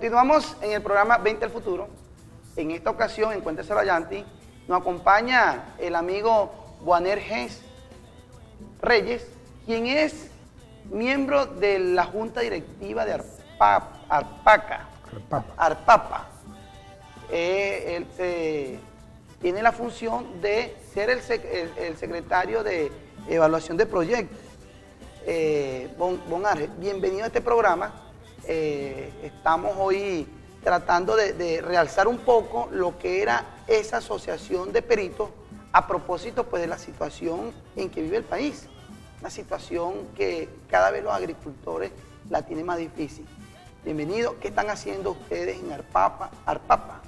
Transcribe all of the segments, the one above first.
Continuamos en el programa 20 al Futuro. En esta ocasión, en Cuéntese Rayanti, nos acompaña el amigo Boaner Gens Reyes, quien es miembro de la Junta Directiva de Arpapa. Él tiene la función de ser el secretario de evaluación de proyectos. Boaner, bienvenido a este programa. Estamos hoy tratando de realzar un poco lo que era esa asociación de peritos a propósito pues de la situación en que vive el país, una situación que cada vez los agricultores la tienen más difícil. Bienvenido, ¿qué están haciendo ustedes en Arpapa?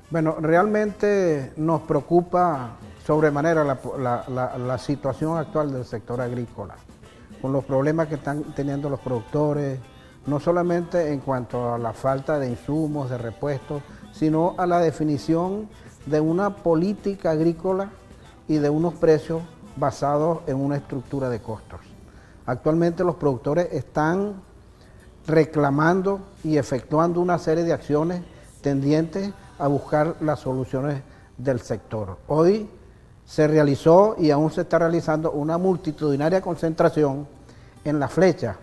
Bueno, realmente nos preocupa sobremanera la situación actual del sector agrícola, con los problemas que están teniendo los productores, no solamente en cuanto a la falta de insumos, de repuestos, sino a la definición de una política agrícola y de unos precios basados en una estructura de costos. Actualmente los productores están reclamando y efectuando una serie de acciones tendientes a buscar las soluciones del sector. Hoy se realizó y aún se está realizando una multitudinaria concentración en La Flecha.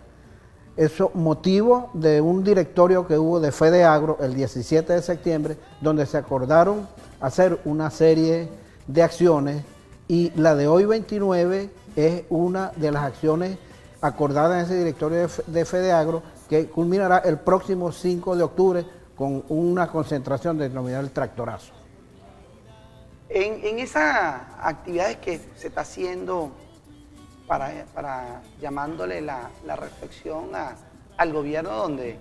Eso motivo de un directorio que hubo de FEDEAGRO el 17 de septiembre, donde se acordaron hacer una serie de acciones y la de hoy 29 es una de las acciones acordadas en ese directorio de FEDEAGRO que culminará el próximo 5 de octubre con una concentración denominada el tractorazo. En esas actividades que se está haciendo para llamándole la reflexión al gobierno, donde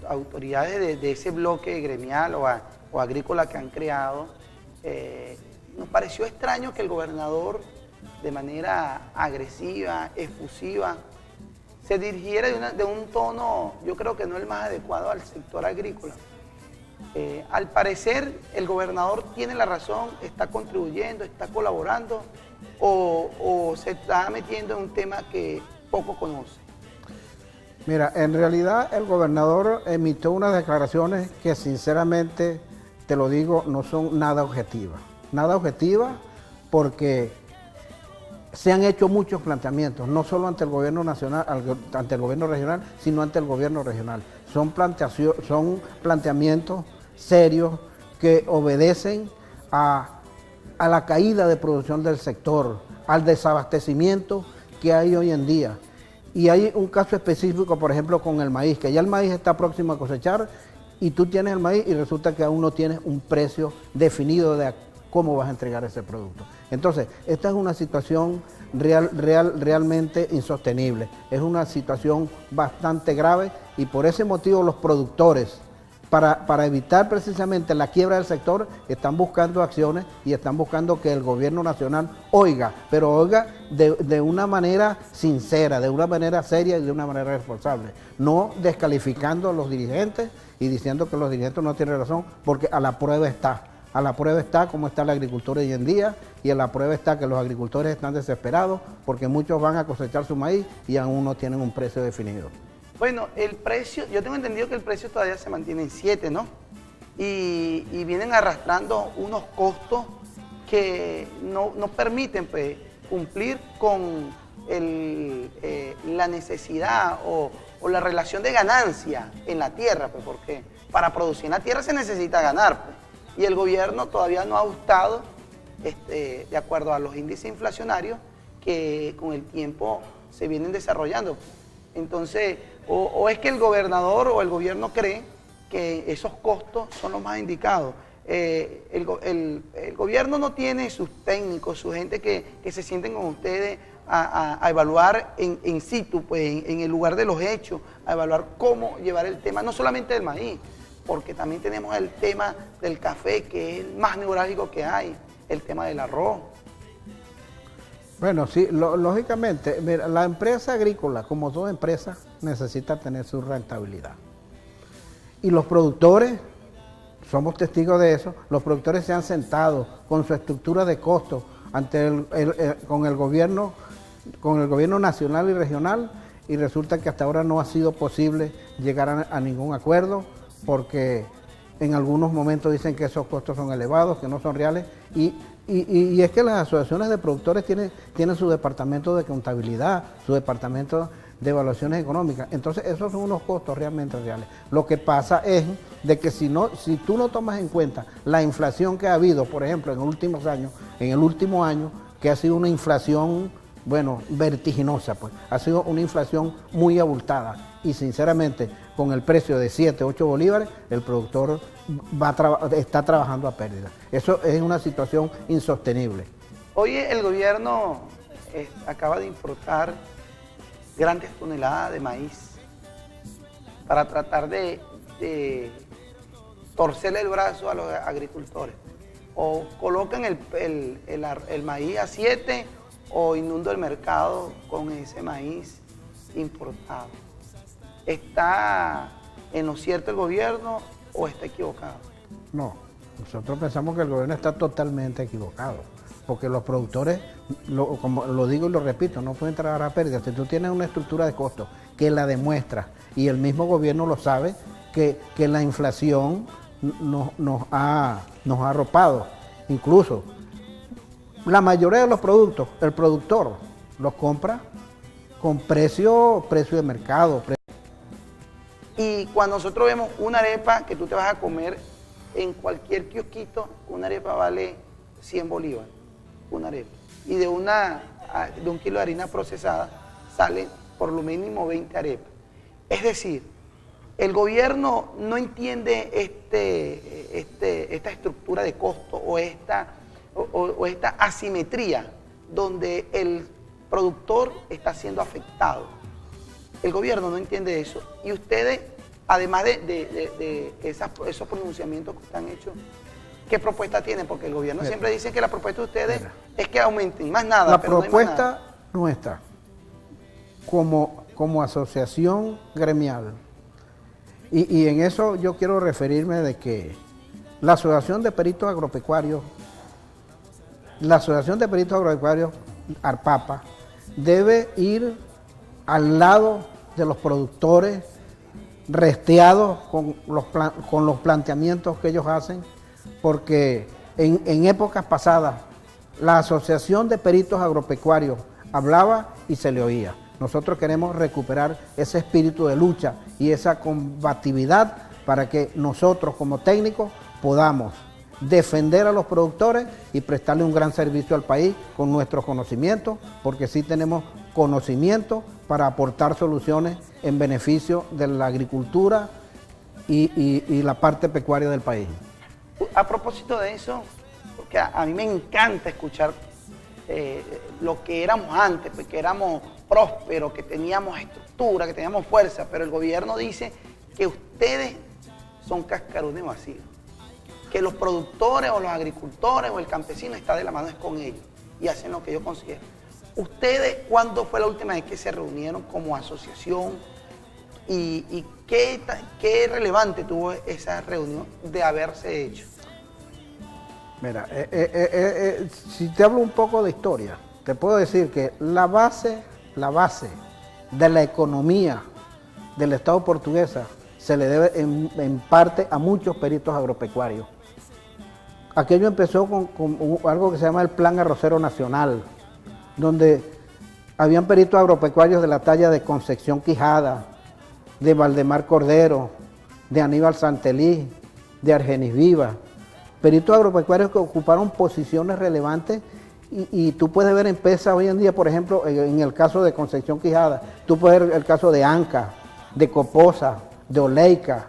autoridades de ese bloque gremial o agrícola que han creado, nos pareció extraño que el gobernador de manera agresiva, efusiva, se dirigiera de un tono, yo creo que no el más adecuado al sector agrícola. Al parecer el gobernador tiene la razón, está contribuyendo, está colaborando o se está metiendo en un tema que poco conoce. Mira, en realidad el gobernador emitió unas declaraciones que sinceramente, te lo digo, no son nada objetivas. Nada objetivas porque se han hecho muchos planteamientos, no solo ante el gobierno nacional, ante el gobierno regional, sino ante el gobierno regional. Son planteamientos serios que obedecen a la caída de producción del sector, al desabastecimiento que hay hoy en día. Y hay un caso específico, por ejemplo, con el maíz, que ya el maíz está próximo a cosechar y tú tienes el maíz y resulta que aún no tienes un precio definido de cómo vas a entregar ese producto. Entonces, esta es una situación realmente insostenible, es una situación bastante grave y por ese motivo los productores, para evitar precisamente la quiebra del sector, están buscando acciones y están buscando que el gobierno nacional oiga, pero oiga de una manera sincera, de una manera seria y de una manera responsable, no descalificando a los dirigentes y diciendo que los dirigentes no tienen razón, porque a la prueba está. A la prueba está cómo está la agricultura hoy en día y a la prueba está que los agricultores están desesperados porque muchos van a cosechar su maíz y aún no tienen un precio definido. Bueno, el precio, yo tengo entendido que el precio todavía se mantiene en 7, ¿no? Y vienen arrastrando unos costos que no permiten pues, cumplir con la necesidad o la relación de ganancia en la tierra, pues, porque para producir en la tierra se necesita ganar, pues. Y el gobierno todavía no ha ajustado, de acuerdo a los índices inflacionarios, que con el tiempo se vienen desarrollando. Entonces, o es que el gobernador o el gobierno cree que esos costos son los más indicados. El gobierno no tiene sus técnicos, su gente que se sienten con ustedes a evaluar in situ, pues, en el lugar de los hechos, a evaluar cómo llevar el tema, no solamente del maíz, porque también tenemos el tema del café, que es el más neurálgico que hay, el tema del arroz. Bueno, sí, lógicamente, mira, la empresa agrícola, como toda empresa, necesita tener su rentabilidad. Y los productores, somos testigos de eso, los productores se han sentado con su estructura de costos con el gobierno nacional y regional y resulta que hasta ahora no ha sido posible llegar a ningún acuerdo porque en algunos momentos dicen que esos costos son elevados, que no son reales y es que las asociaciones de productores tienen su departamento de contabilidad, su departamento de evaluaciones económicas. Entonces esos son unos costos realmente reales. Lo que pasa es de que si tú no tomas en cuenta la inflación que ha habido, por ejemplo, en los últimos años, en el último año, que ha sido una inflación, bueno, vertiginosa, pues, ha sido una inflación muy abultada y sinceramente con el precio de 7, 8 bolívares, el productor está trabajando a pérdida. Eso es una situación insostenible. Hoy el gobierno acaba de importar grandes toneladas de maíz para tratar de torcerle el brazo a los agricultores. O colocan el maíz a 7 o inundo el mercado con ese maíz importado. ¿Está en lo cierto el gobierno o está equivocado? No, nosotros pensamos que el gobierno está totalmente equivocado, porque los productores, como lo digo y lo repito, no pueden trabajar a pérdida. Si tú tienes una estructura de costos que la demuestra y el mismo gobierno lo sabe, que la inflación nos ha arropado. Incluso la mayoría de los productos, el productor los compra con precio de mercado. Y cuando nosotros vemos una arepa que tú te vas a comer en cualquier kiosquito, una arepa vale 100 bolívares, una arepa. Y de un kilo de harina procesada salen por lo mínimo 20 arepas. Es decir, el gobierno no entiende esta estructura de costo o esta asimetría donde el productor está siendo afectado. El gobierno no entiende eso. Y ustedes, además de esos pronunciamientos que están hechos, ¿qué propuesta tienen? Porque el gobierno siempre dice que la propuesta de ustedes es que aumenten, más nada. La propuesta nuestra, como asociación gremial, y en eso yo quiero referirme de que la Asociación de Peritos Agropecuarios, ARPAPA, debe ir al lado de los productores, resteados con los planteamientos que ellos hacen, porque en épocas pasadas la Asociación de Peritos Agropecuarios hablaba y se le oía. Nosotros queremos recuperar ese espíritu de lucha y esa combatividad para que nosotros como técnicos podamos defender a los productores y prestarle un gran servicio al país con nuestros conocimientos, porque sí tenemos conocimiento para aportar soluciones en beneficio de la agricultura y la parte pecuaria del país. A propósito de eso, porque a mí me encanta escuchar lo que éramos antes, porque éramos prósperos, que teníamos estructura, que teníamos fuerza, pero el gobierno dice que ustedes son cascarones vacíos, que los productores o los agricultores o el campesino está de la mano es con ellos y hacen lo que ellos consideran. ¿Ustedes cuándo fue la última vez que se reunieron como asociación y qué relevante tuvo esa reunión de haberse hecho? Mira, si te hablo un poco de historia, te puedo decir que la base de la economía del Estado portuguesa se le debe en parte a muchos peritos agropecuarios. Aquello empezó con algo que se llama el Plan Arrocero Nacional, donde habían peritos agropecuarios de la talla de Concepción Quijada, de Valdemar Cordero, de Aníbal Santelí, de Argenis Viva, peritos agropecuarios que ocuparon posiciones relevantes y tú puedes ver empresas hoy en día, por ejemplo, en el caso de Concepción Quijada, tú puedes ver el caso de Anca, de Coposa, de Oleica,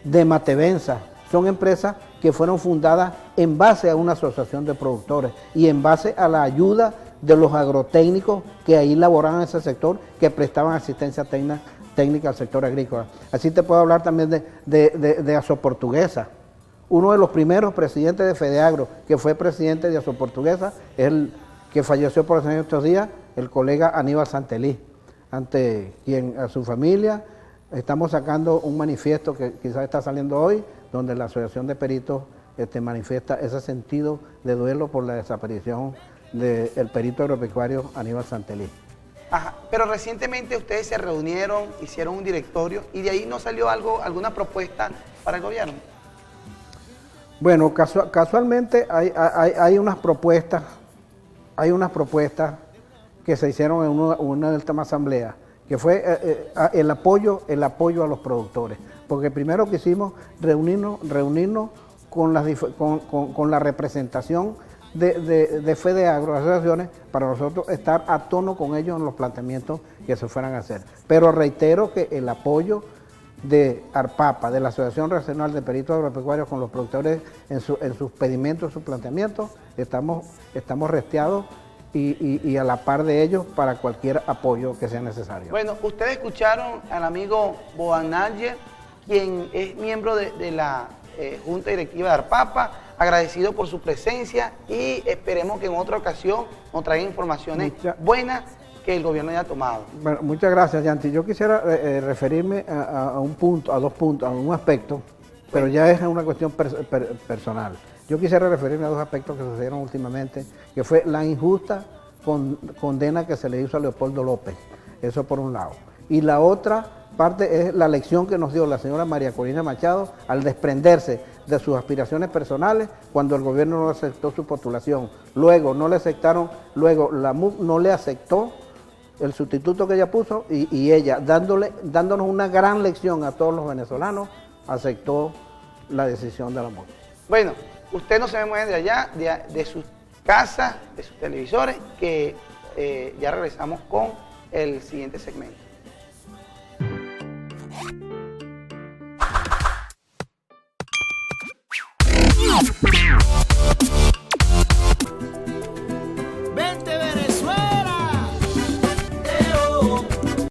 de Matevenza. Son empresas que fueron fundadas en base a una asociación de productores y en base a la ayuda de los agrotécnicos que ahí laboraban en ese sector, que prestaban asistencia técnica al sector agrícola. Así te puedo hablar también de Asoportuguesa. Uno de los primeros presidentes de Fedeagro, que fue presidente de Asoportuguesa, es el que falleció por estos días, el colega Aníbal Santelí, ante quien a su familia estamos sacando un manifiesto que quizás está saliendo hoy, donde la Asociación de Peritos manifiesta ese sentido de duelo por la desaparición del perito agropecuario Aníbal Santelí. Ajá, pero recientemente ustedes se reunieron, hicieron un directorio y de ahí no salió algo, alguna propuesta para el gobierno. Bueno, casualmente hay unas propuestas que se hicieron en una última asamblea, que fue el apoyo a los productores, porque primero quisimos reunirnos con la representación de FEDEAGRO, asociaciones, para nosotros estar a tono con ellos en los planteamientos que se fueran a hacer. Pero reitero que el apoyo de ARPAPA, de la Asociación Regional de Peritos Agropecuarios, con los productores en sus pedimentos, en sus planteamientos, estamos resteados y a la par de ellos para cualquier apoyo que sea necesario. Bueno, ustedes escucharon al amigo Boanalle, quien es miembro de la Junta Directiva de ARPAPA, agradecido por su presencia y esperemos que en otra ocasión nos traigan informaciones buenas que el gobierno haya tomado. Bueno, muchas gracias, Yanti. Yo quisiera referirme a dos puntos, a un aspecto, pero ya es una cuestión personal. Yo quisiera referirme a dos aspectos que sucedieron últimamente, que fue la injusta condena que se le hizo a Leopoldo López, eso por un lado. Y la otra parte es la lección que nos dio la señora María Corina Machado al desprenderse de sus aspiraciones personales cuando el gobierno no aceptó su postulación. Luego no le aceptaron, luego la MUC no le aceptó el sustituto que ella puso y ella, dándonos una gran lección a todos los venezolanos, aceptó la decisión de la MUC. Bueno, usted no se me mueve de allá, de sus casas, de sus televisores, que ya regresamos con el siguiente segmento.